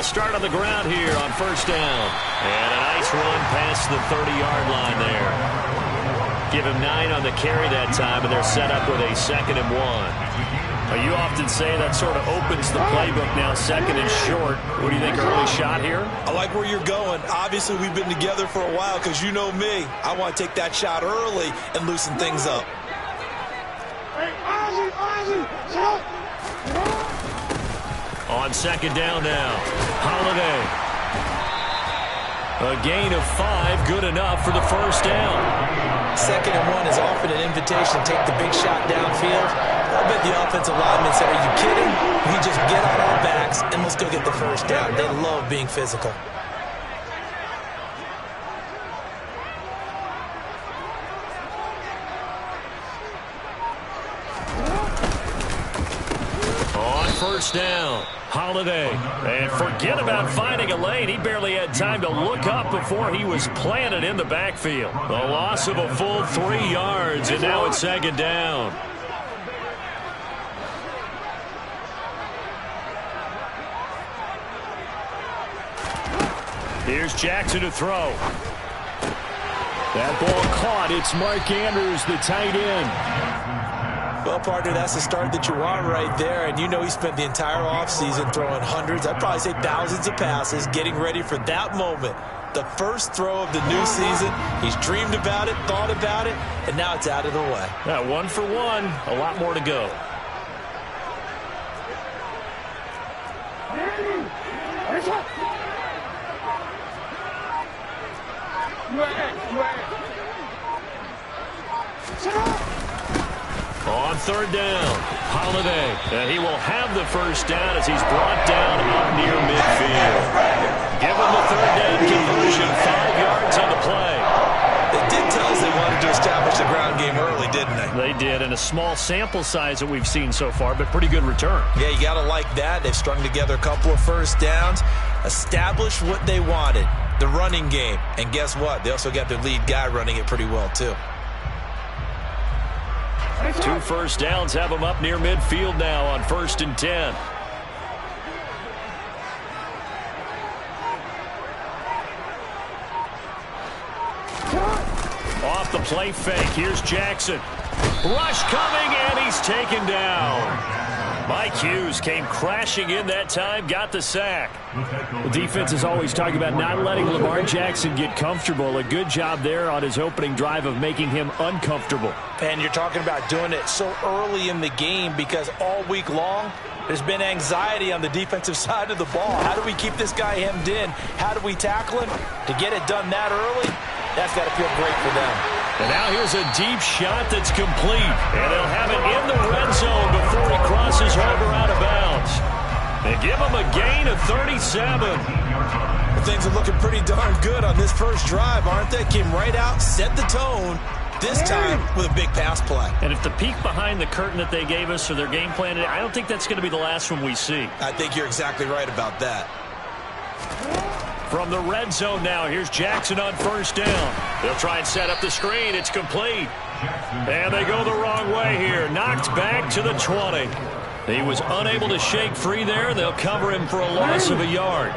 start on the ground here on first down. And a nice run past the 30-yard line there. Give him 9 on the carry that time, and they're set up with a 2nd and 1. You often say that sort of opens the playbook now, 2nd and short. What do you think, early shot here? I like where you're going. Obviously, we've been together for a while because you know me. I want to take that shot early and loosen things up. On 2nd down now, Holiday. A gain of 5, good enough for the first down. 2nd and 1 is often an invitation to take the big shot downfield. I bet the offensive lineman said, are you kidding? We just get on our backs and let's go get the first down. They love being physical. On first down, Holiday. And forget about finding a lane. He barely had time to look up before he was planted in the backfield. The loss of a full 3 yards, and now it's 2nd down. Here's Jackson to throw. That ball caught. It's Mark Andrews, the tight end. Well, partner, that's the start that you want right there. And you know he spent the entire offseason throwing hundreds, I'd probably say thousands of passes, getting ready for that moment. The first throw of the new season. He's dreamed about it, thought about it, and now it's out of the way. Yeah, 1 for 1. A lot more to go. On 3rd down, Holiday. And he will have the first down as he's brought down up near midfield. Give him the 3rd down conversion, 5 yards on the play. They did tell us they wanted to establish the ground game early, didn't they? They did, and a small sample size that we've seen so far, but pretty good return. Yeah, you got to like that. They've strung together a couple of first downs, established what they wanted, the running game. And guess what? They also got their lead guy running it pretty well, too. 2 first downs have them up near midfield now on 1st and 10. Off the play fake, here's Jackson. Rush coming, and he's taken down. Mike Hughes came crashing in that time, got the sack. The defense is always talking about not letting Lamar Jackson get comfortable. A good job there on his opening drive of making him uncomfortable. And you're talking about doing it so early in the game because all week long, there's been anxiety on the defensive side of the ball. How do we keep this guy hemmed in? How do we tackle him? To get it done that early, that's got to feel great for them. And now here's a deep shot that's complete. And they'll have it in the red zone before he crosses over out of bounds. They give him a gain of 37. Well, things are looking pretty darn good on this first drive, aren't they? Came right out, set the tone, this time with a big pass play. And if the peek behind the curtain that they gave us or their game plan, I don't think that's going to be the last one we see. I think you're exactly right about that. From the red zone now, here's Jackson on first down. They'll try and set up the screen. It's complete. And they go the wrong way here. Knocked back to the 20. He was unable to shake free there. They'll cover him for a loss of a yard.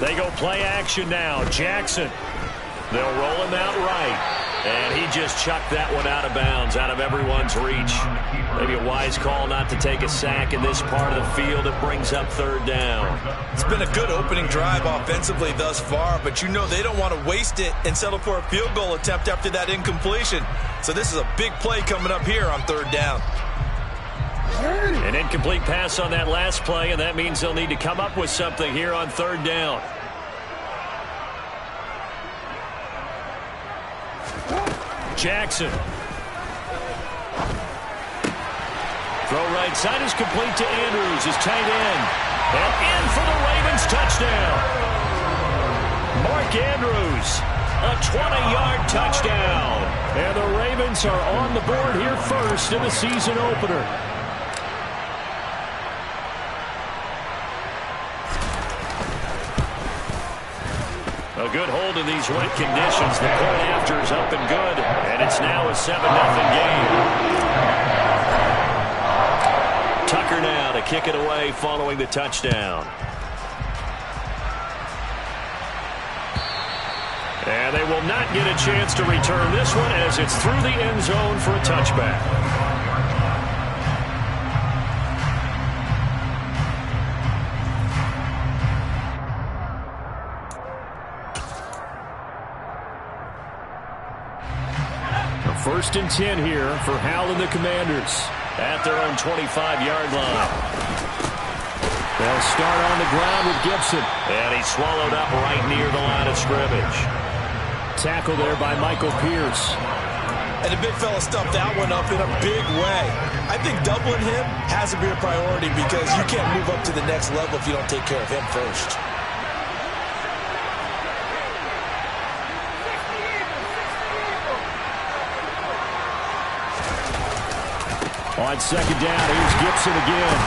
They go play action now. Jackson. They'll roll him out right. And he just chucked that one out of bounds, out of everyone's reach. Maybe a wise call not to take a sack in this part of the field. It brings up 3rd down. It's been a good opening drive offensively thus far, but you know they don't want to waste it and settle for a field goal attempt after that incompletion. So this is a big play coming up here on 3rd down. An incomplete pass on that last play, and that means they'll need to come up with something here on 3rd down. Jackson. Throw right side is complete to Andrews, his tight end. And in for the Ravens touchdown. Mark Andrews, a 20-yard touchdown. And the Ravens are on the board here first in the season opener. A good hold in these wet conditions. The point after is up and good, and it's now a 7-0 game. Tucker now to kick it away following the touchdown. And they will not get a chance to return this one as it's through the end zone for a touchback. First and 10 here for Howell and the Commanders at their own 25-yard line. They'll start on the ground with Gibson. And he's swallowed up right near the line of scrimmage. Tackle there by Michael Pierce. And the big fella stuffed that one up in a big way. I think doubling him has to be a priority because you can't move up to the next level if you don't take care of him first. On second down, here's Gibson again.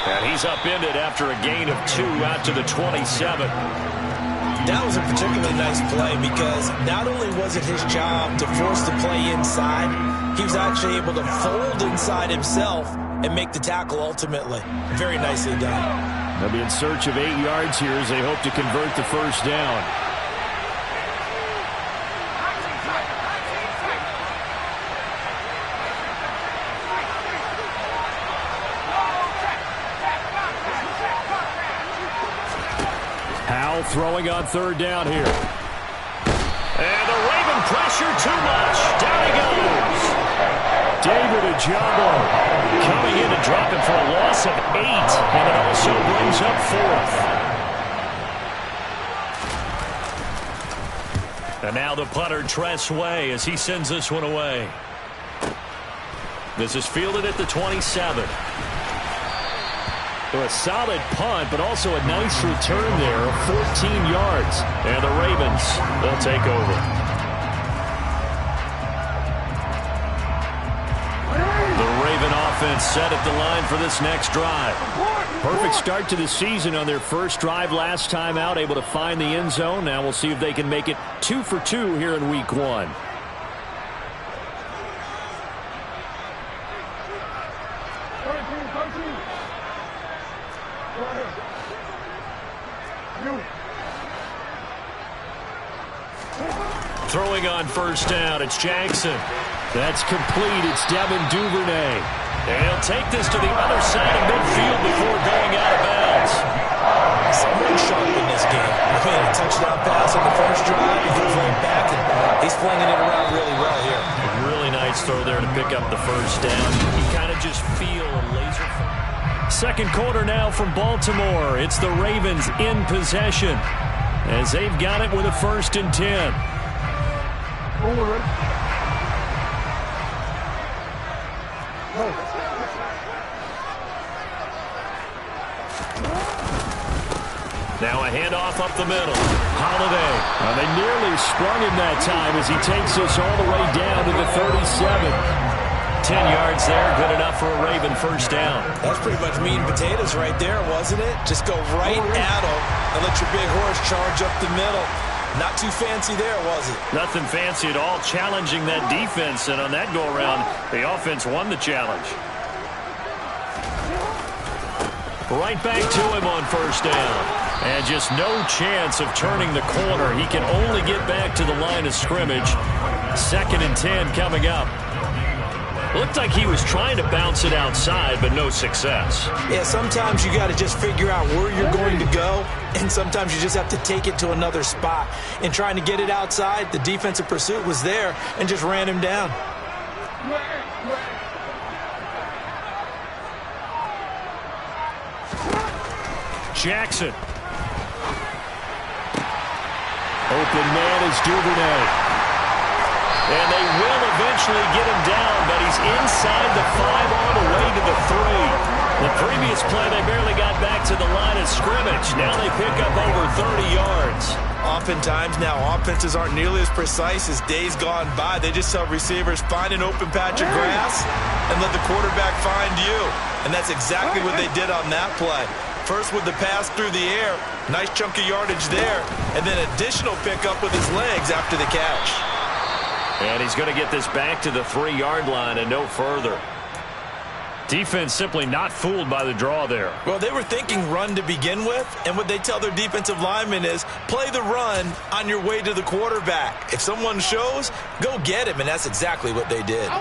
And he's upended after a gain of 2 out to the 27. That was a particularly nice play because not only was it his job to force the play inside, he was actually able to fold inside himself and make the tackle ultimately. Very nicely done. They'll be in search of 8 yards here as they hope to convert the first down. Throwing on third down here. And the Raven pressure too much. Down he goes. David Ojabo coming in and dropping for a loss of 8. And it also brings up 4th. And now the punter, Tress Way, as he sends this one away. This is fielded at the 27. A solid punt, but also a nice return there of 14 yards. And the Ravens, they'll take over. The Raven offense set at the line for this next drive. Perfect start to the season on their first drive last time out, able to find the end zone. Now we'll see if they can make it 2 for 2 here in week 1. Throwing on first down, it's Jackson. That's complete. It's Devin Duvernay. And he'll take this to the other side of midfield before going out of bounds. Someone sharp in this game. He had a touchdown pass on the first drive. He goes right back, and he's flinging it around really well here. Really nice throw there to pick up the first down. You kind of just feel a laser fire. Second quarter now from Baltimore. It's the Ravens in possession as they've got it with a 1st and 10. Now a handoff up the middle. Holiday. Well, they nearly sprung him that time as he takes us all the way down to the 37. 10 yards there, good enough for a Raven first down. That's pretty much meat and potatoes right there, wasn't it? Just go right at him and let your big horse charge up the middle. Not too fancy there, was it? Nothing fancy at all, challenging that defense, and on that go-around, the offense won the challenge. Right back to him on first down. And just no chance of turning the corner. He can only get back to the line of scrimmage. 2nd and 10 coming up. Looked like he was trying to bounce it outside, but no success. Yeah, sometimes you got to just figure out where you're going to go, and sometimes you just have to take it to another spot. In trying to get it outside, the defensive pursuit was there and just ran him down. Jackson. Open man is Duvernay. And they will eventually get him down, but he's inside the 5 all the way to the 3. The previous play, they barely got back to the line of scrimmage. Now they pick up over 30 yards. Oftentimes now, offenses aren't nearly as precise as days gone by. They just tell receivers, find an open patch of grass and let the quarterback find you. And that's exactly what they did on that play. First with the pass through the air. Nice chunk of yardage there. And then additional pickup with his legs after the catch. And he's going to get this back to the 3-yard line and no further. Defense simply not fooled by the draw there. Well, they were thinking run to begin with, and what they tell their defensive linemen is play the run on your way to the quarterback. If someone shows, go get him, and that's exactly what they did. 13.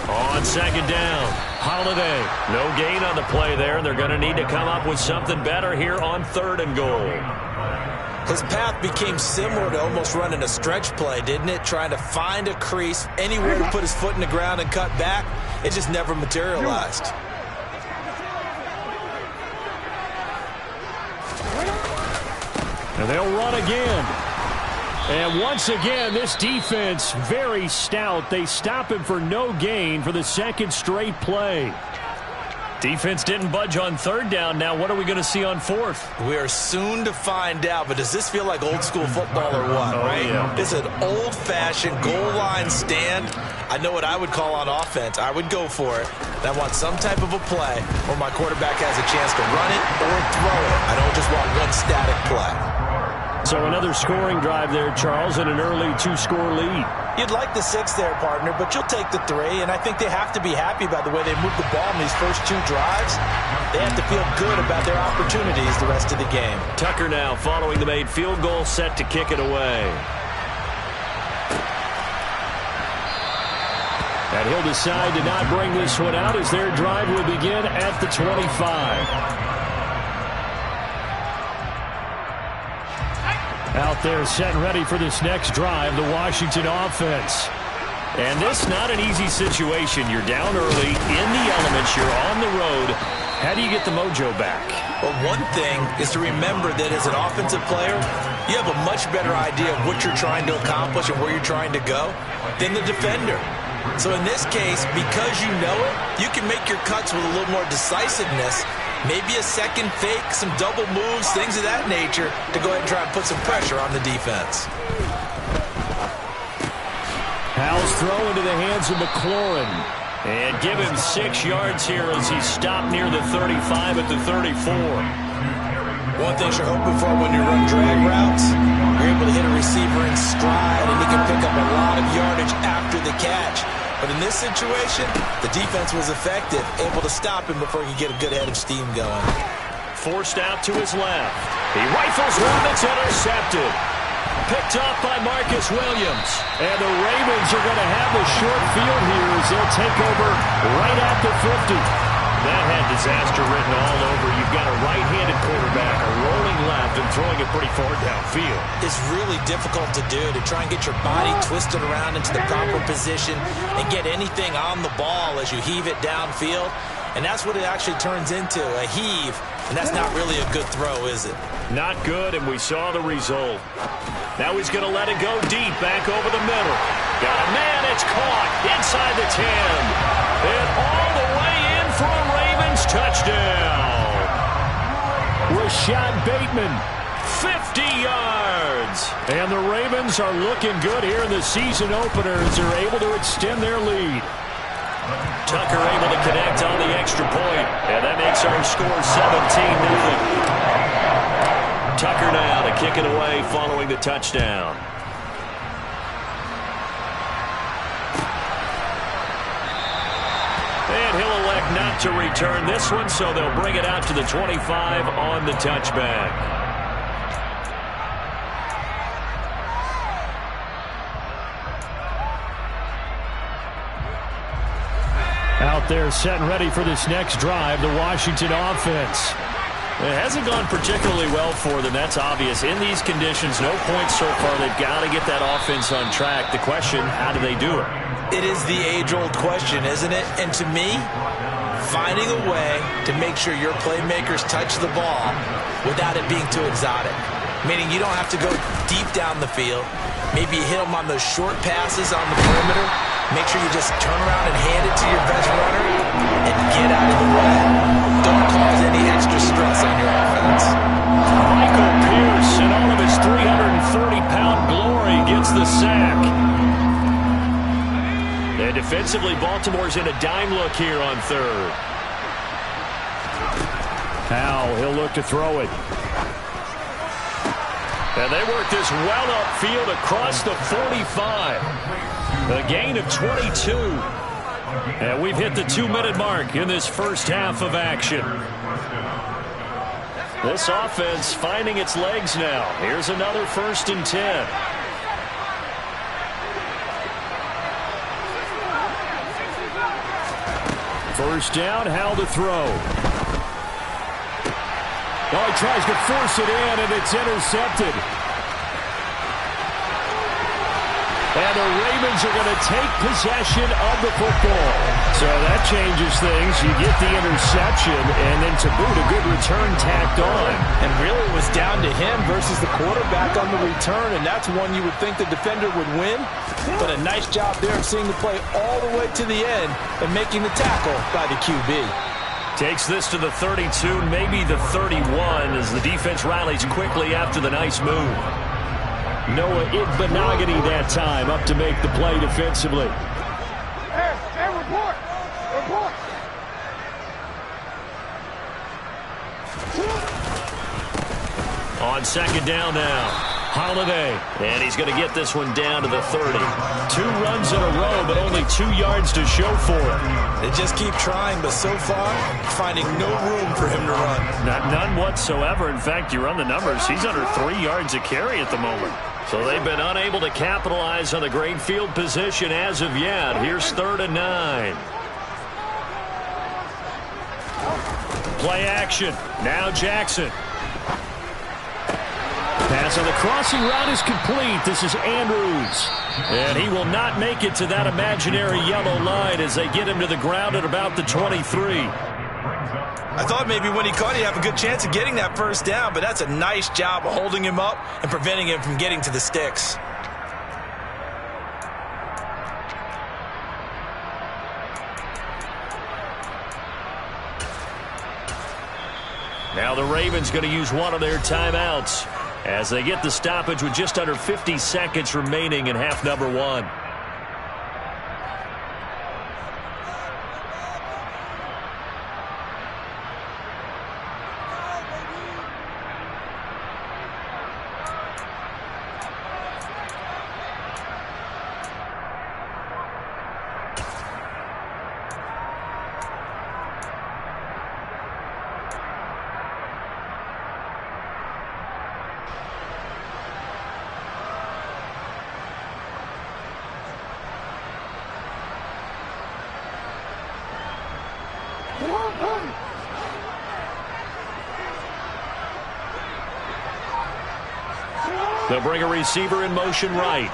On second down, Holiday. No gain on the play there, and they're going to need to come up with something better here on 3rd and goal. His path became similar to almost running a stretch play, didn't it? Trying to find a crease, anywhere to put his foot in the ground and cut back. It just never materialized. And they'll run again. And once again, this defense very stout. They stop him for no gain for the 2nd straight play. Defense didn't budge on 3rd down. Now what are we going to see on 4th? We are soon to find out, but does this feel like old school football or what, right? Yeah. It's an old-fashioned goal line stand. I know what I would call on offense. I would go for it. And I want some type of a play where my quarterback has a chance to run it or throw it. I don't just want one static play. So another scoring drive there, Charles, and an early 2-score lead. You'd like the 6 there, partner, but you'll take the 3, and I think they have to be happy about the way they moved the ball in these first 2 drives. They have to feel good about their opportunities the rest of the game. Tucker now following the made field goal, set to kick it away. And he'll decide to not bring this one out as their drive will begin at the 25. Out there set and ready for this next drive, the Washington offense. And this not an easy situation. You're down early, in the elements, you're on the road. How do you get the mojo back? Well, one thing is to remember that as an offensive player, you have a much better idea of what you're trying to accomplish and where you're trying to go than the defender. So in this case, because you know it, you can make your cuts with a little more decisiveness. Maybe a second fake, some double moves, things of that nature to go ahead and try and put some pressure on the defense. Howell's throw into the hands of McLaurin. And give him 6 yards here as he's stopped near the 35 at the 34. One thing you're hoping for when you run drag routes, you're able to hit a receiver in stride, and he can pick up a lot of yardage after the catch. But in this situation, the defense was effective, able to stop him before he could get a good head of steam going. Forced out to his left. He rifles one that's intercepted. Picked off by Marcus Williams. And the Ravens are going to have the short field here as they'll take over right at the 50. That had disaster written all over. You've got a right-handed quarterback, a rolling left, and throwing it pretty far downfield. It's really difficult to do, to try and get your body twisted around into the proper position and get anything on the ball as you heave it downfield. And that's what it actually turns into, a heave. And that's not really a good throw, is it? Not good, and we saw the result. Now he's going to let it go deep, back over the middle. Got a man, it's caught inside the 10. And all the way in for a Ravens touchdown. Rashad Bateman, 50 yards. And the Ravens are looking good here in the season opener as they're able to extend their lead. Tucker able to connect on the extra point. And that makes our score 17-0. Tucker now to kick it away following the touchdown. And he'll elect not to return this one, so they'll bring it out to the 25 on the touchback. Out there set and ready for this next drive, the Washington offense. It hasn't gone particularly well for them, that's obvious. In these conditions, no points so far. They've got to get that offense on track. The question, how do they do it? It is the age-old question, isn't it? And to me, finding a way to make sure your playmakers touch the ball without it being too exotic. Meaning you don't have to go deep down the field. Maybe you hit them on those short passes on the perimeter. Make sure you just turn around and hand it to your best runner and get out of the way. Don't cause any extra stress on your offense. Michael Pierce, in all of his 330-pound glory, gets the sack. And defensively, Baltimore's in a dime look here on third. Howell, he'll look to throw it. And they work this well upfield across the 45. A gain of 22. And we've hit the 2-minute mark in this first half of action. This offense finding its legs now. Here's another 1st and 10. First down, Howell to throw. Oh, he tries to force it in, and it's intercepted. And the Ravens are going to take possession of the football. So that changes things. You get the interception, and then to boot, a good return tacked on. And really it was down to him versus the quarterback on the return, and that's one you would think the defender would win. But a nice job there of seeing the play all the way to the end and making the tackle by the QB. Takes this to the 32, maybe the 31, as the defense rallies quickly after the nice move. Noah Igbinoghene that time up to make the play defensively. Hey, report! Report! On second down now. Holiday, and he's going to get this one down to the 30. 2 runs in a row, but only 2 yards to show for it. They just keep trying, but so far, finding no room for him to run. None whatsoever. In fact, you run the numbers, he's under 3 yards a carry at the moment. So they've been unable to capitalize on the great field position as of yet. Here's 3rd and 9. Play action. Now Jackson. Pass on the crossing route is complete. This is Andrews. And he will not make it to that imaginary yellow line as they get him to the ground at about the 23. I thought maybe when he caught it, he'd have a good chance of getting that first down, but that's a nice job of holding him up and preventing him from getting to the sticks. Now the Ravens going to use one of their timeouts as they get the stoppage with just under 50 seconds remaining in half number 1. They'll bring a receiver in motion right.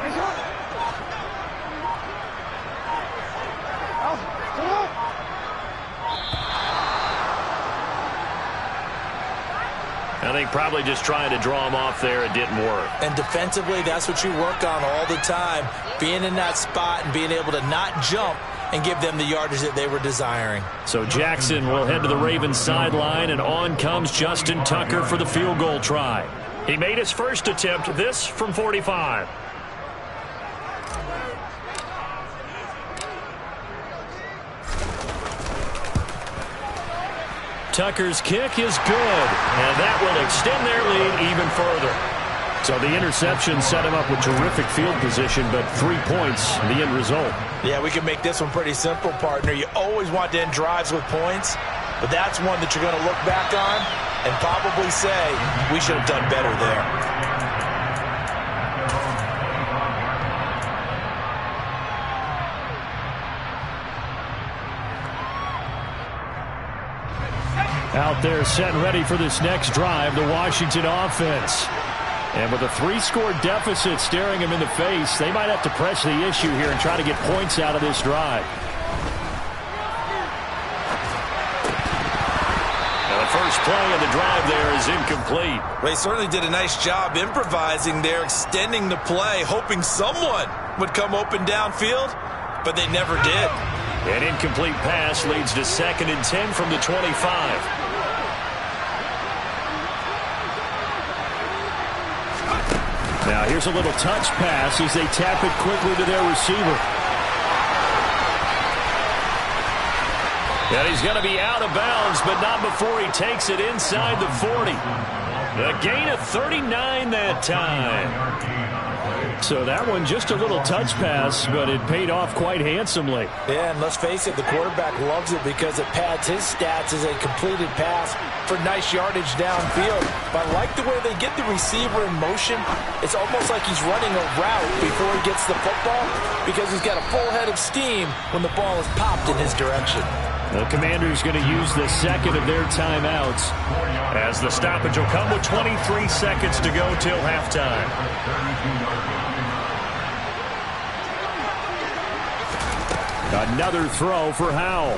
I think probably just trying to draw him off there, it didn't work. And defensively, that's what you work on all the time. Being in that spot and being able to not jump and give them the yardage that they were desiring. So Jackson will head to the Ravens sideline, and on comes Justin Tucker for the field goal try. He made his first attempt, this from 45. Tucker's kick is good, and that will extend their lead even further. So the interception set him up with terrific field position, but 3 points, the end result. Yeah, we can make this one pretty simple, partner. You always want to end drives with points, but that's one that you're going to look back on and probably say, we should have done better there. Out there set and ready for this next drive, the Washington offense. And with a 3-score deficit staring him in the face, they might have to press the issue here and try to get points out of this drive. Now the first play of the drive there is incomplete. Well, he certainly did a nice job improvising there, extending the play, hoping someone would come open downfield, but they never did. An incomplete pass leads to 2nd and 10 from the 25. Now here's a little touch pass as they tap it quickly to their receiver. And he's going to be out of bounds, but not before he takes it inside the 40. A gain of 39 that time. So that one just a little touch pass, but it paid off quite handsomely. Yeah, and let's face it, the quarterback loves it because it pads his stats as a completed pass for nice yardage downfield. But I like the way they get the receiver in motion. It's almost like he's running a route before he gets the football because he's got a full head of steam when the ball is popped in his direction. The Commanders going to use the second of their timeouts as the stoppage will come with 23 seconds to go till halftime. Another throw for Howell.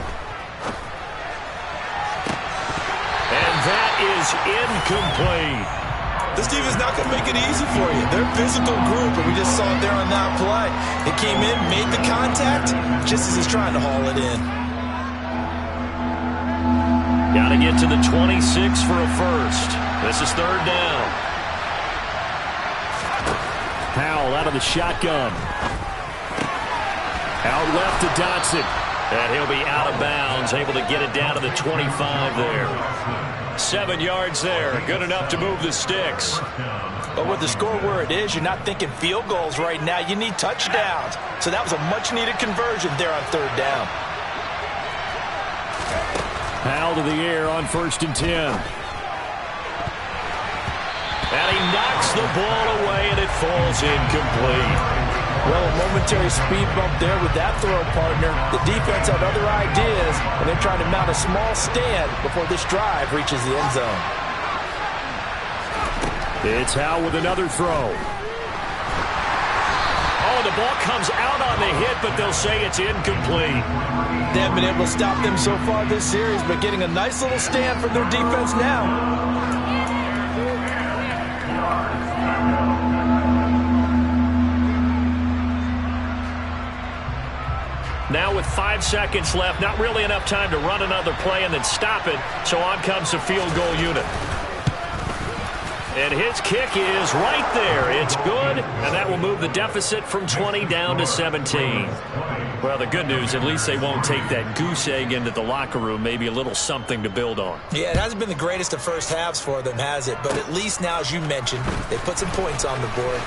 And that is incomplete. This team is not going to make it easy for you. They're a physical group, and we just saw it there on that play. It came in, made the contact, just as he's trying to haul it in. Got to get to the 26 for a first. This is third down. Howell out of the shotgun. Out left to Dotson. And he'll be out of bounds, able to get it down to the 25 there. 7 yards there, good enough to move the sticks. But with the score where it is, you're not thinking field goals right now. You need touchdowns. So that was a much-needed conversion there on third down. Howell to the air on 1st and 10. And he knocks the ball away, and it falls incomplete. Well, a momentary speed bump there with that throw, partner. The defense had other ideas, and they're trying to mount a small stand before this drive reaches the end zone. It's Howell with another throw. Oh, the ball comes out on the hit, but they'll say it's incomplete. They haven't been able to stop them so far this series, but getting a nice little stand from their defense now. Now with 5 seconds left, not really enough time to run another play and then stop it, so on comes the field goal unit. And his kick is right there. It's good, and that will move the deficit from 20 down to 17. Well, the good news, at least they won't take that goose egg into the locker room, maybe a little something to build on. Yeah, it hasn't been the greatest of first halves for them, has it? But at least now, as you mentioned, they put some points on the board.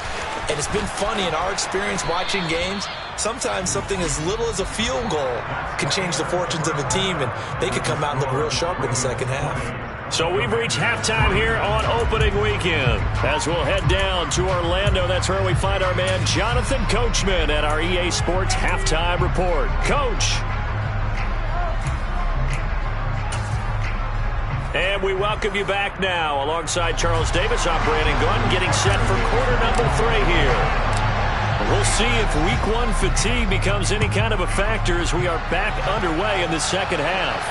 And it's been funny in our experience watching games. Sometimes something as little as a field goal can change the fortunes of a team, and they could come out and look real sharp in the second half. So we've reached halftime here on opening weekend. As we'll head down to Orlando, that's where we find our man Jonathan Coachman at our EA Sports Halftime Report. Coach. And we welcome you back now alongside Charles Davis. I'm Brandon Gunn getting set for quarter number 3 here. We'll see if week 1 fatigue becomes any kind of a factor as we are back underway in the second half.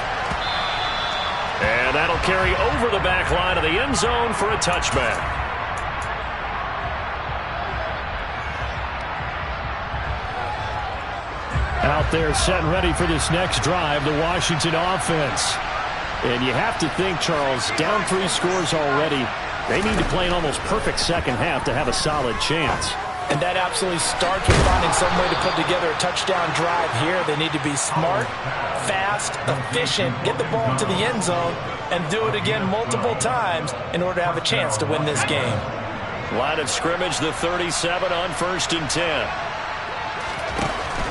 And that'll carry over the back line of the end zone for a touchback. Out there set and ready for this next drive, the Washington offense. And you have to think, Charles, down 3 scores already. They need to play an almost perfect second half to have a solid chance. And that absolutely starts with finding some way to put together a touchdown drive here. They need to be smart, fast, efficient, get the ball to the end zone, and do it again multiple times in order to have a chance to win this game. Line of scrimmage, the 37 on 1st and 10.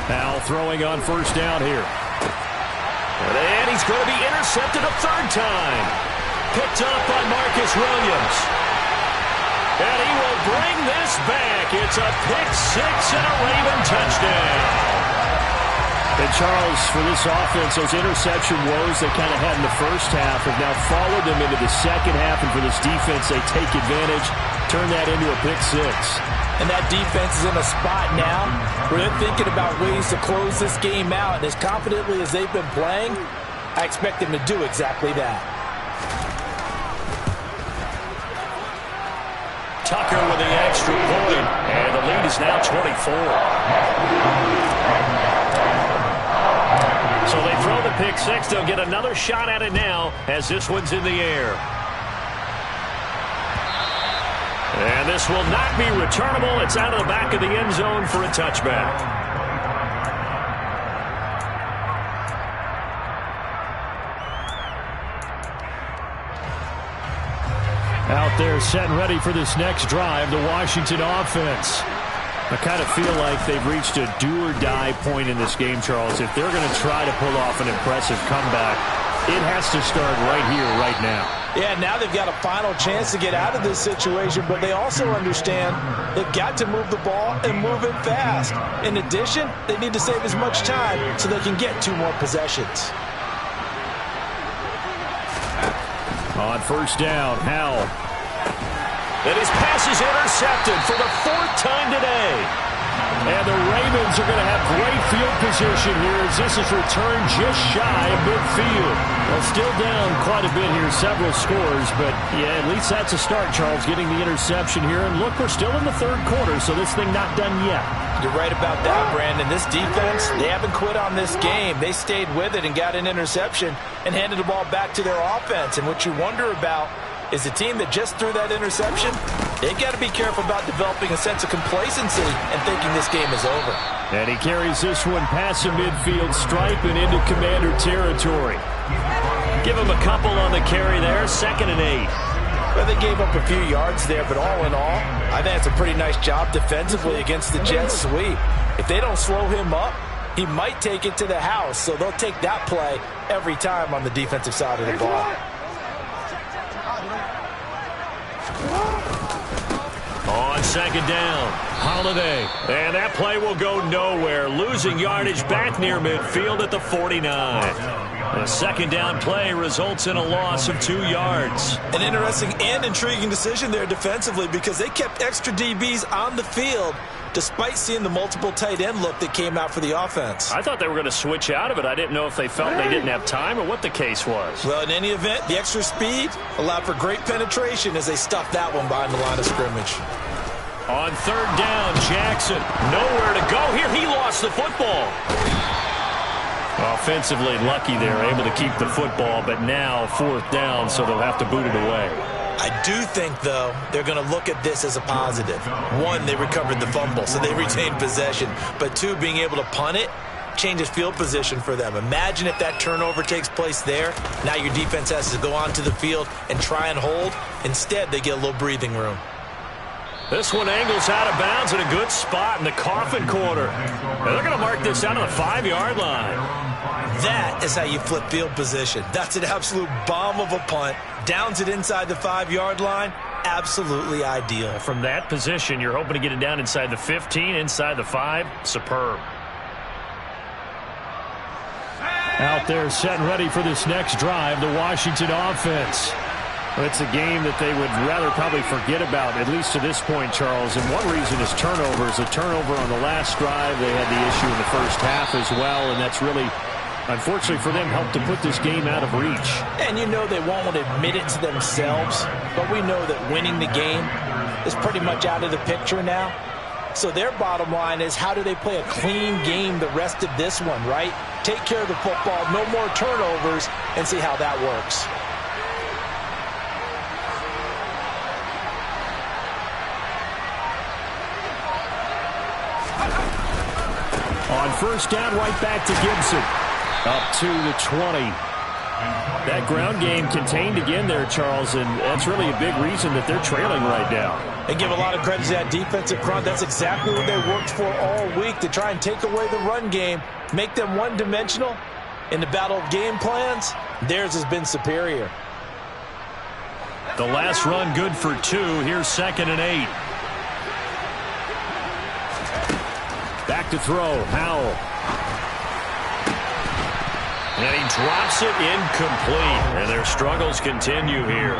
Howell throwing on 1st down here. And he's going to be intercepted a 3rd time. Picked up by Marcus Williams. And he will bring this back. It's a pick 6 and a Raven touchdown. And Charles, for this offense, those interception woes they kind of had in the first half have now followed them into the second half. And for this defense, they take advantage, turn that into a pick 6. And that defense is in a spot now where they're thinking about ways to close this game out. And as confidently as they've been playing, I expect them to do exactly that. Tucker with the extra point, and the lead is now 24. So they throw the pick 6. They'll get another shot at it now as this one's in the air. And this will not be returnable. It's out of the back of the end zone for a touchback. Out there set and ready for this next drive, the Washington offense. I kind of feel like they've reached a do-or-die point in this game, Charles. If they're going to try to pull off an impressive comeback, it has to start right here, right now. Yeah, now they've got a final chance to get out of this situation, but they also understand they've got to move the ball and move it fast. In addition, they need to save as much time so they can get 2 more possessions. On first down, Howell. And his pass is intercepted for the 4th time today. And the Ravens are going to have great field position here as this is returned just shy of midfield. Well, still down quite a bit here, several scores, but yeah, at least that's a start, Charles, getting the interception here. And look, we're still in the 3rd quarter, so this thing not done yet. You're right about that, Brandon. This defense, they haven't quit on this game. They stayed with it and got an interception and handed the ball back to their offense. And what you wonder about is the team that just threw that interception, they've got to be careful about developing a sense of complacency and thinking this game is over. And he carries this one past the midfield stripe and into Commander territory. Give him a couple on the carry there, 2nd and 8. Well, they gave up a few yards there, but all in all, I think it's a pretty nice job defensively against the Jets sweep. If they don't slow him up, he might take it to the house, so they'll take that play every time on the defensive side of the ball. On 2nd down, Holiday. And that play will go nowhere. Losing yardage back near midfield at the 49. The 2nd down play results in a loss of 2 yards. An interesting and intriguing decision there defensively because they kept extra DBs on the field despite seeing the multiple tight end look that came out for the offense. I thought they were going to switch out of it. I didn't know if they felt they didn't have time or what the case was. Well, in any event, the extra speed allowed for great penetration as they stuffed that one behind the line of scrimmage. On 3rd down, Jackson. Nowhere to go here. He lost the football. Offensively lucky there, able to keep the football, but now 4th down, so they'll have to boot it away. I do think, though, they're going to look at this as a positive. 1, they recovered the fumble, so they retained possession. But 2, being able to punt it changes field position for them. Imagine if that turnover takes place there. Now your defense has to go onto the field and try and hold. Instead, they get a little breathing room. This one angles out of bounds at a good spot in the coffin corner. And they're going to mark this out on the 5-yard line. That is how you flip field position. That's an absolute bomb of a punt. Downs it inside the 5-yard line. Absolutely ideal. From that position, you're hoping to get it down inside the 15, inside the 5. Superb. Out there set and ready for this next drive, the Washington offense. It's a game that they would rather probably forget about, at least to this point, Charles. And one reason is turnovers. A turnover on the last drive. They had the issue in the first half as well, and that's really, unfortunately for them, helped to put this game out of reach. And you know they won't want to admit it to themselves, but we know that winning the game is pretty much out of the picture now. So their bottom line is, how do they play a clean game the rest of this one, right? Take care of the football, no more turnovers, and see how that works. On first down, right back to Gibson. Up to the 20. That ground game contained again there, Charles, and that's really a big reason that they're trailing right now. They give a lot of credit to that defensive front. That's exactly what they worked for all week, to try and take away the run game, make them one-dimensional. In the battle of game plans, theirs has been superior. The last run good for 2. Here's 2nd and 8. Back to throw, Howell. And he drops it incomplete. And their struggles continue here.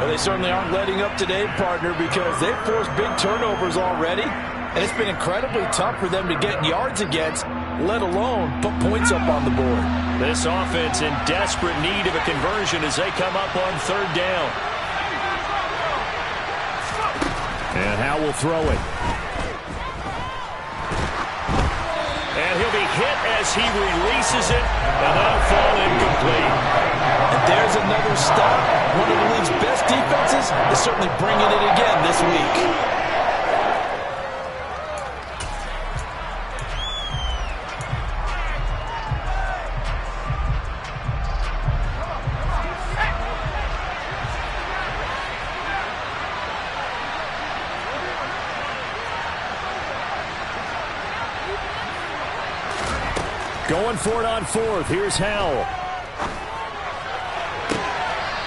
Well, they certainly aren't letting up today, partner, because they've forced big turnovers already. And it's been incredibly tough for them to get yards against, let alone put points up on the board. This offense in desperate need of a conversion as they come up on 3rd down. And Howell will throw it. And he'll be hit as he releases it, and that'll fall incomplete. And there's another stop. One of the league's best defenses is certainly bringing it again this week. Going for it on fourth. Here's Howell.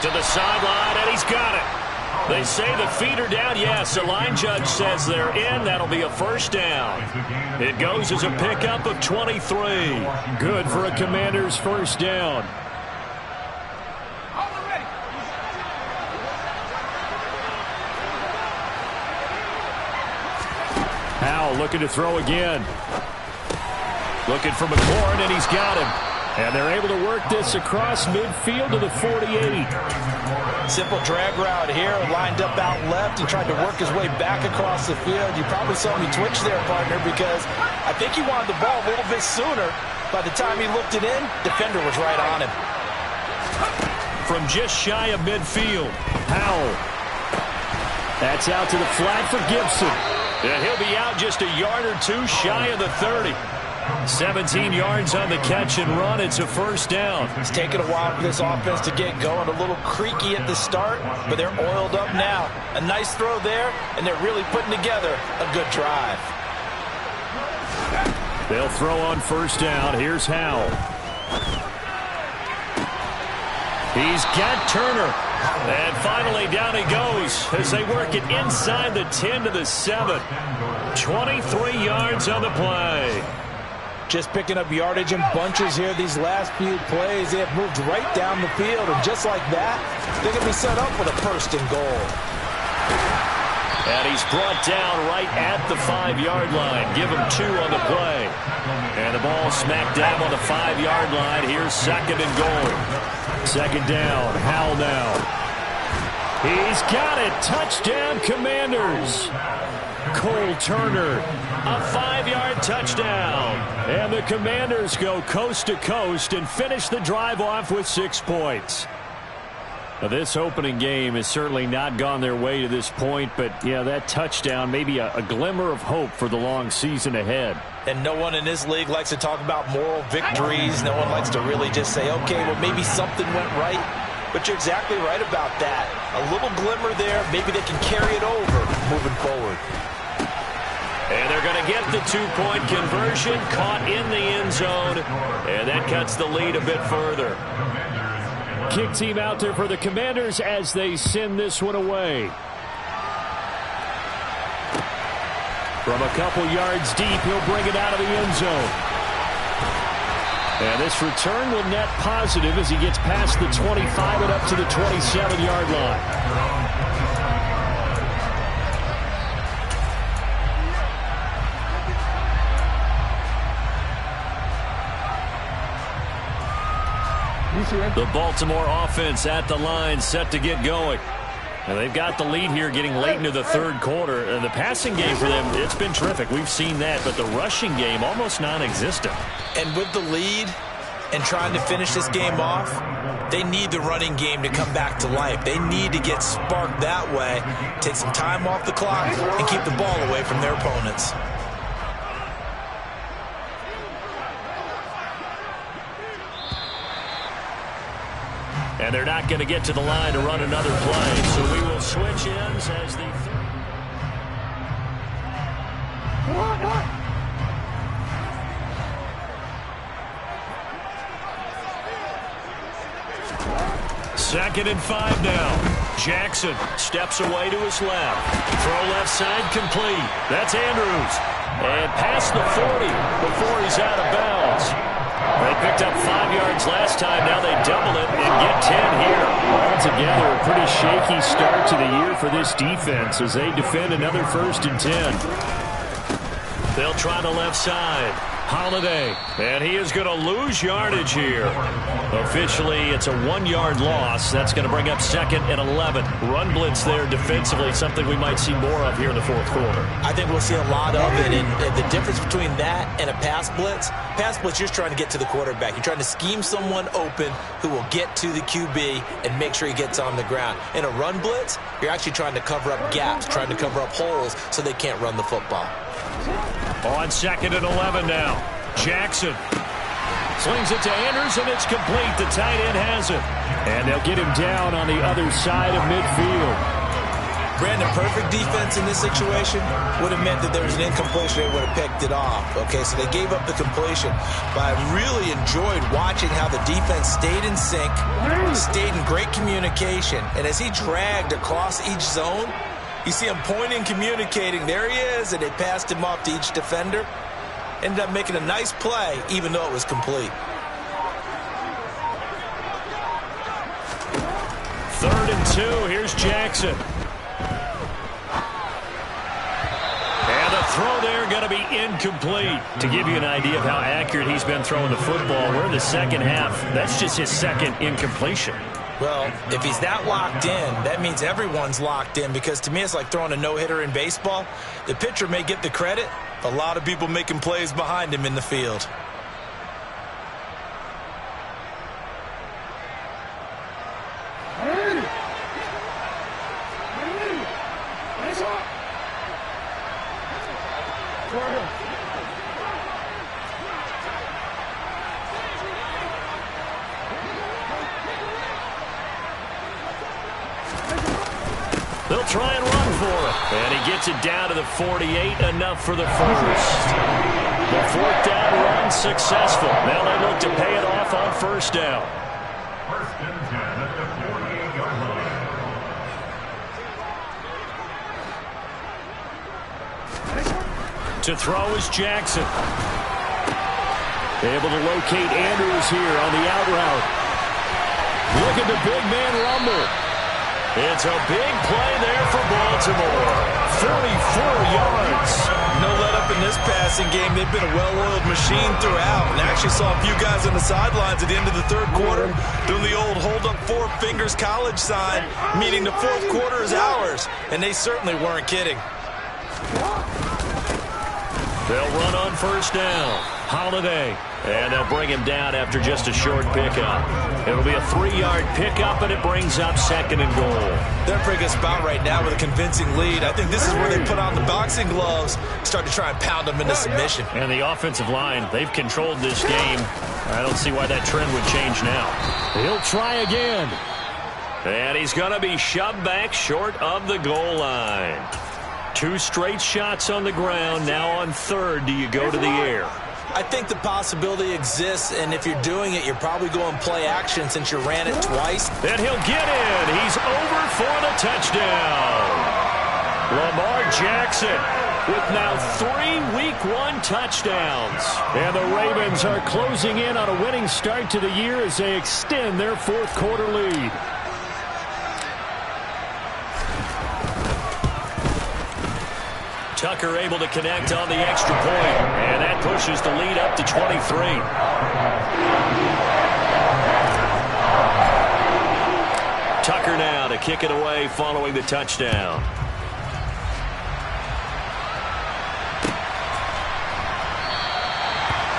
To the sideline, and he's got it. They say the feet are down. Yes, the line judge says they're in. That'll be a first down. It goes as a pickup of 23. Good for a Commanders first down. Howell looking to throw again. Looking for McLaurin, and he's got him. And they're able to work this across midfield to the 48. Simple drag route here, lined up out left and tried to work his way back across the field. You probably saw me twitch there, partner, because I think he wanted the ball a little bit sooner. By the time he looked it in, defender was right on him. From just shy of midfield, Howell. That's out to the flat for Gibson. And he'll be out just a yard or two shy of the 30. 17 yards on the catch and run. It's a first down. It's taken a while for this offense to get going. A little creaky at the start, but they're oiled up now. A nice throw there, and they're really putting together a good drive. They'll throw on first down. Here's Howell. He's got Turner. And finally down he goes as they work it inside the 10 to the 7. 23 yards on the play. Just picking up yardage in bunches here these last few plays. They have moved right down the field, and just like that, they're going to be set up with a first and goal. And he's brought down right at the 5-yard line. Give him 2 on the play. And the ball smacked down on the 5-yard line. Here's second and goal. Second down. Howell now. He's got it. Touchdown, Commanders. Cole Turner, a 5-yard touchdown. And the Commanders go coast to coast and finish the drive off with 6 points. Now, this opening game has certainly not gone their way to this point, but yeah, that touchdown may be a glimmer of hope for the long season ahead. And no one in this league likes to talk about moral victories. No one likes to really just say, okay, well, maybe something went right. But you're exactly right about that. A little glimmer there. Maybe they can carry it over moving forward. And they're going to get the 2-point conversion, caught in the end zone, and that cuts the lead a bit further. Kick team out there for the Commanders as they send this one away. From a couple yards deep, he'll bring it out of the end zone. And this return will net positive as he gets past the 25 and up to the 27-yard line. The Baltimore offense at the line, set to get going. And they've got the lead here getting late into the third quarter. And the passing game for them, it's been terrific. We've seen that. But the rushing game, almost non-existent. And with the lead and trying to finish this game off, they need the running game to come back to life. They need to get sparked that way, take some time off the clock, and keep the ball away from their opponents. And they're not going to get to the line to run another play. So we will switch ends as the Second and 5 now. Jackson steps away to his left. Throw left side complete. That's Andrews. And past the 40 before he's out of bounds. They picked up 5 yards last time. Now they double it and get 10 here. Altogether, a pretty shaky start to the year for this defense as they defend another 1st and 10. They'll try the left side. Holiday. And he is going to lose yardage here. Officially, it's a 1-yard loss. That's going to bring up 2nd and 11. Run blitz there defensively, something we might see more of here in the fourth quarter. I think we'll see a lot of it. And the difference between that and a pass blitz, you're trying to get to the quarterback. You're trying to scheme someone open who will get to the QB and make sure he gets on the ground. In a run blitz, you're actually trying to cover up gaps, trying to cover up holes so they can't run the football. On 2nd and 11 now. Jackson slings it to Andrews, and it's complete. The tight end has it. And they'll get him down on the other side of midfield. Brandon, perfect defense in this situation would have meant that there was an incompletion. They would have picked it off. Okay, so they gave up the completion. But I really enjoyed watching how the defense stayed in sync, stayed in great communication. And as he dragged across each zone, you see him pointing, communicating. There he is, and they passed him off to each defender. Ended up making a nice play, even though it was complete. 3rd and 2. Here's Jackson. And the throw there going to be incomplete. To give you an idea of how accurate he's been throwing the football, we're in the second half. That's just his second incompletion. Well, if he's that locked in, that means everyone's locked in, because to me it's like throwing a no-hitter in baseball. The pitcher may get the credit, a lot of people making plays behind him in the field. They'll try and run for it. And he gets it down to the 48, enough for the first. The 4th down run successful. Now they look to pay it off on 1st down. 1st and 10 at the 48-yard line. To throw is Jackson. Able to locate Andrews here on the out route. Look at the big man rumble. It's a big play there for Baltimore. 44 yards. No let up in this passing game. They've been a well-oiled machine throughout. And actually saw a few guys on the sidelines at the end of the 3rd quarter doing the old hold up 4 fingers college sign, meaning the 4th quarter is ours. And they certainly weren't kidding. They'll run on 1st down. Holiday. And they'll bring him down after just a short pickup. It'll be a 3-yard pickup, and it brings up 2nd and goal. They're in a pretty good spot right now with a convincing lead. I think this is where they put on the boxing gloves, start to try and pound them into submission. And the offensive line, they've controlled this game. I don't see why that trend would change now. He'll try again. And he's going to be shoved back short of the goal line. 2 straight shots on the ground. Now on 3rd, do you go to the air? I think the possibility exists, and if you're doing it, you're probably going play action since you ran it twice. And he'll get in. He's over for the touchdown. Lamar Jackson with now 3 Week 1 touchdowns. And the Ravens are closing in on a winning start to the year as they extend their 4th quarter lead. Tucker able to connect on the extra point, and that pushes the lead up to 23. Tucker now to kick it away following the touchdown.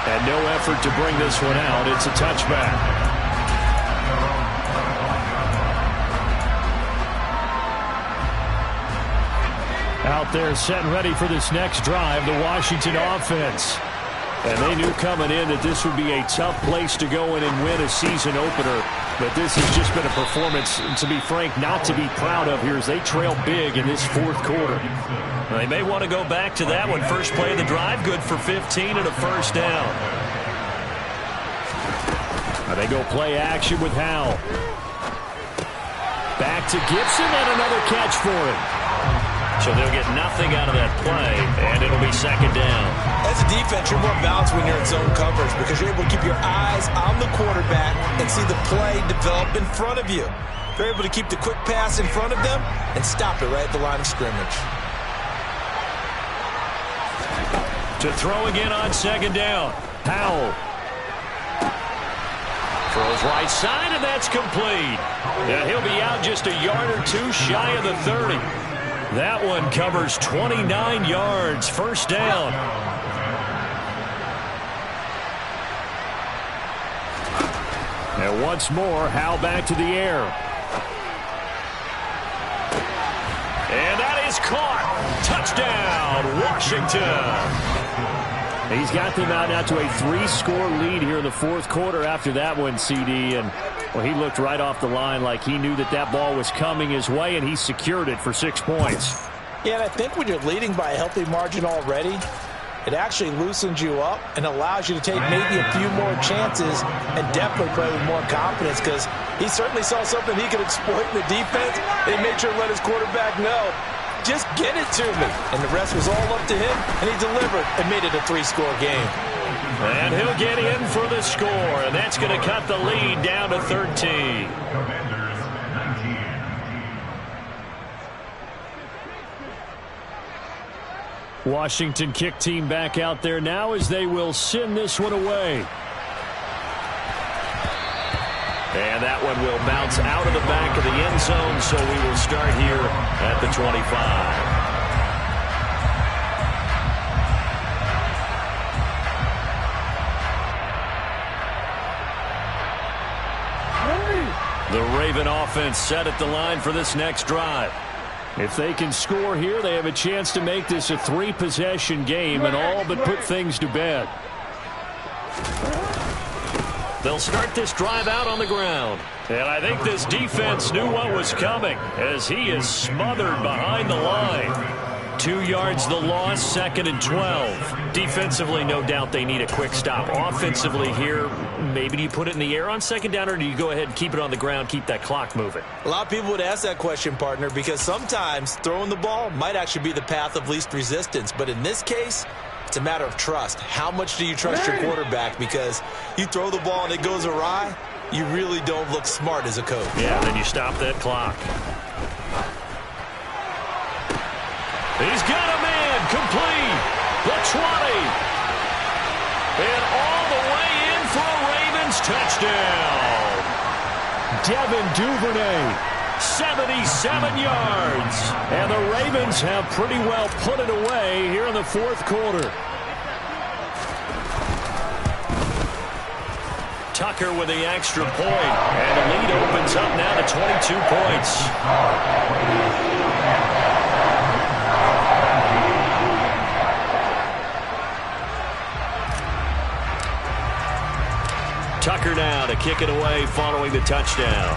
And no effort to bring this one out. It's a touchback. Out there set and ready for this next drive, the Washington offense. And they knew coming in that this would be a tough place to go in and win a season opener. But this has just been a performance, to be frank, not to be proud of here as they trail big in this 4th quarter. They may want to go back to that one. First play of the drive, good for 15 and a 1st down. Now they go play action with Howell. Back to Gibson and another catch for him. So they'll get nothing out of that play, and it'll be 2nd down. As a defense, you're more balanced when you're in zone coverage because you're able to keep your eyes on the quarterback and see the play develop in front of you. You're able to keep the quick pass in front of them and stop it right at the line of scrimmage. To throw again on 2nd down. Howell. Throws right side, and that's complete. Yeah, he'll be out just a yard or 2 shy of the 30. That one covers 29 yards. 1st down. And once more, Howell back to the air. And that is caught. Touchdown, Washington. He's got them out now to a 3-score lead here in the fourth quarter after that one, CD. And, well, he looked right off the line like he knew that that ball was coming his way, and he secured it for 6 points. Yeah, and I think when you're leading by a healthy margin already, it actually loosens you up and allows you to take maybe a few more chances and definitely play with more confidence, because he certainly saw something he could exploit in the defense, and he made sure to let his quarterback know, just get it to me. And the rest was all up to him, and he delivered and made it a 3-score game. And he'll get in for the score, and that's going to cut the lead down to 13. Commanders 19. Washington kick team back out there now as they will send this one away. And that one will bounce out of the back of the end zone, so we will start here at the 25. The Raven offense set at the line for this next drive. If they can score here, they have a chance to make this a 3-possession game and all but put things to bed. They'll start this drive out on the ground. And I think this defense knew what was coming as he is smothered behind the line. 2 yards the loss, 2nd and 12. Defensively, no doubt they need a quick stop. Offensively here, maybe do you put it in the air on 2nd down, or do you go ahead and keep it on the ground, keep that clock moving? A lot of people would ask that question, partner, because sometimes throwing the ball might actually be the path of least resistance. But in this case, it's a matter of trust. How much do you trust your quarterback? Because you throw the ball and it goes awry, you really don't look smart as a coach. Yeah, then you stop that clock. He's got a man complete. The 20. And all the way in for a Ravens touchdown. Devin Duvernay, 77 yards. And the Ravens have pretty well put it away here in the fourth quarter. Tucker with the extra point. And the lead opens up now to 22 points. Tucker now to kick it away following the touchdown.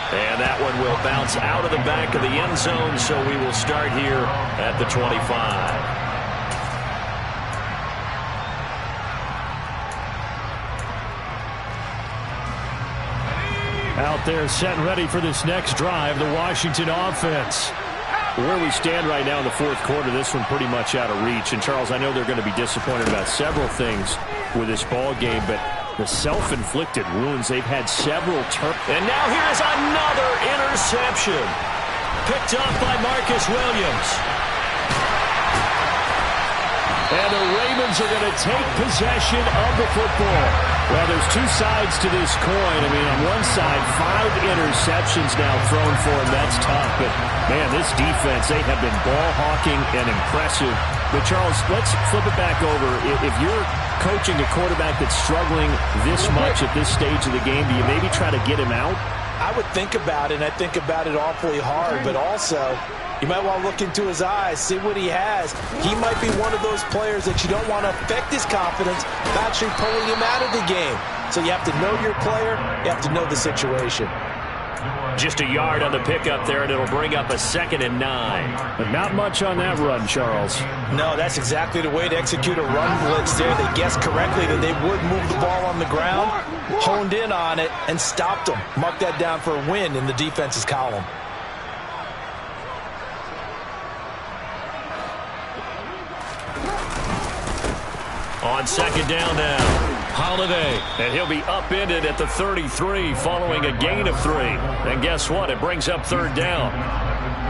And that one will bounce out of the back of the end zone, so we will start here at the 25. Out there set and ready for this next drive, the Washington offense. Where we stand right now in the fourth quarter, this one pretty much out of reach. And, Charles, I know they're going to be disappointed about several things with this ball game, but the self-inflicted wounds, they've had several And now here is another interception. Picked up by Marcus Williams. And the Ravens are going to take possession of the football. Well, there's two sides to this coin. I mean, on one side, 5 interceptions now thrown for him. That's tough. But, man, this defense, they have been ball hawking and impressive. But, Charles, let's flip it back over. If you're coaching a quarterback that's struggling this much at this stage of the game, do you maybe try to get him out? I would think about it, and I think about it awfully hard. But also, you might want to look into his eyes, see what he has. He might be one of those players that you don't want to affect his confidence by actually pulling him out of the game. So you have to know your player. You have to know the situation. Just a yard on the pickup there, and it'll bring up a 2nd and 9. But not much on that run, Charles. No, that's exactly the way to execute a run blitz there. They guessed correctly that they would move the ball on the ground, honed in on it, and stopped them. Mark that down for a win in the defense's column. On 2nd down now, Holiday. And he'll be upended at the 33 following a gain of 3. And guess what? It brings up 3rd down.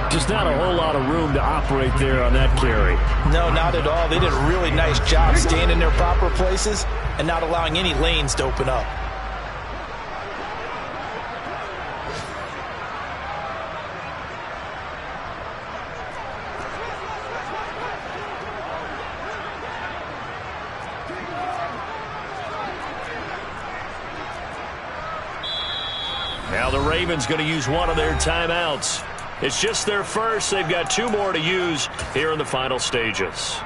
Just not a whole lot of room to operate there on that carry. No, not at all. They did a really nice job staying in their proper places and not allowing any lanes to open up. Now the Ravens going to use one of their timeouts. It's just their first. They've got 2 more to use here in the final stages.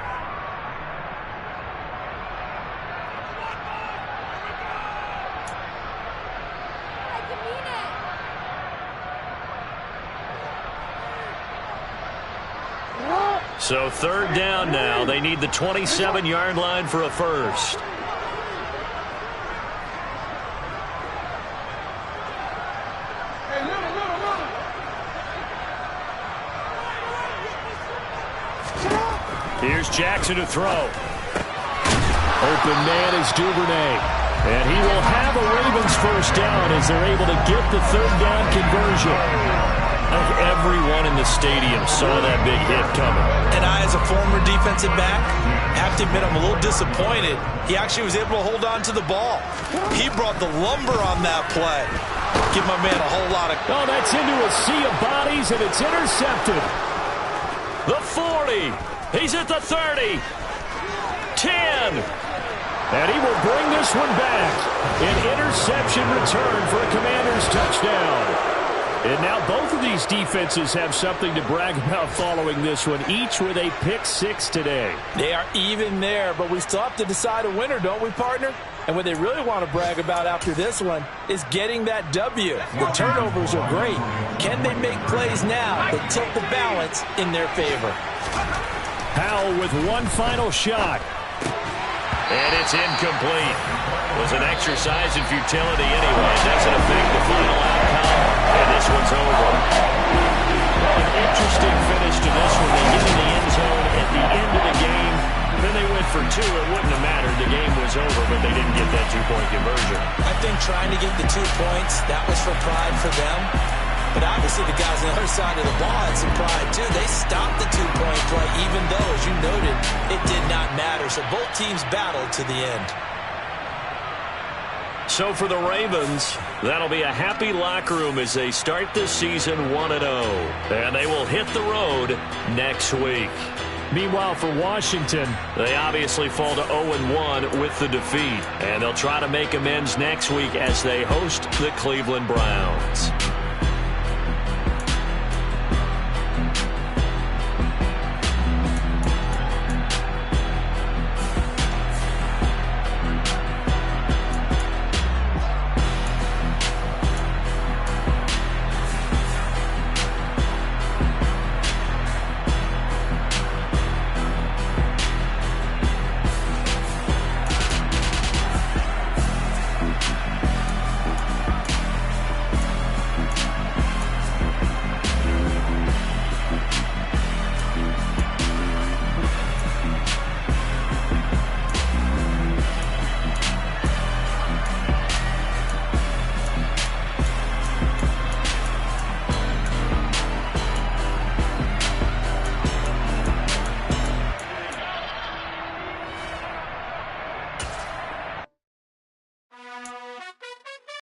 So 3rd down now. They need the 27-yard line for a first. Here's Jackson to throw. Open man is Duvernay. And he will have a Ravens first down as they're able to get the 3rd down conversion. I think everyone in the stadium saw that big hit coming. And I, as a former defensive back, have to admit I'm a little disappointed. He actually was able to hold on to the ball. He brought the lumber on that play. Give my man a whole lot of... Oh, that's into a sea of bodies, and it's intercepted. The 40. He's at the 30. 10. And he will bring this one back. An interception return for a Commanders touchdown. And now both of these defenses have something to brag about following this one, each with a pick 6 today. They are even there, but we still have to decide a winner, don't we, partner? And what they really want to brag about after this one is getting that W. The turnovers are great. Can they make plays now that tilt the balance in their favor? Howell with one final shot. And it's incomplete. It was an exercise in futility anyway. It doesn't affect the final outcome. And this one's over. Well, an interesting finish to this one. They get in the end zone at the end of the game. Then they went for 2. It wouldn't have mattered. The game was over, but they didn't get that 2-point conversion. I think trying to get the 2 points, that was for pride for them. But obviously the guys on the other side of the ball had some pride too. They stopped the 2-point play, even though, as you noted, it did not matter. So both teams battled to the end. So for the Ravens, that'll be a happy locker room as they start this season 1-0. And they will hit the road next week. Meanwhile, for Washington, they obviously fall to 0-1 with the defeat. And they'll try to make amends next week as they host the Cleveland Browns.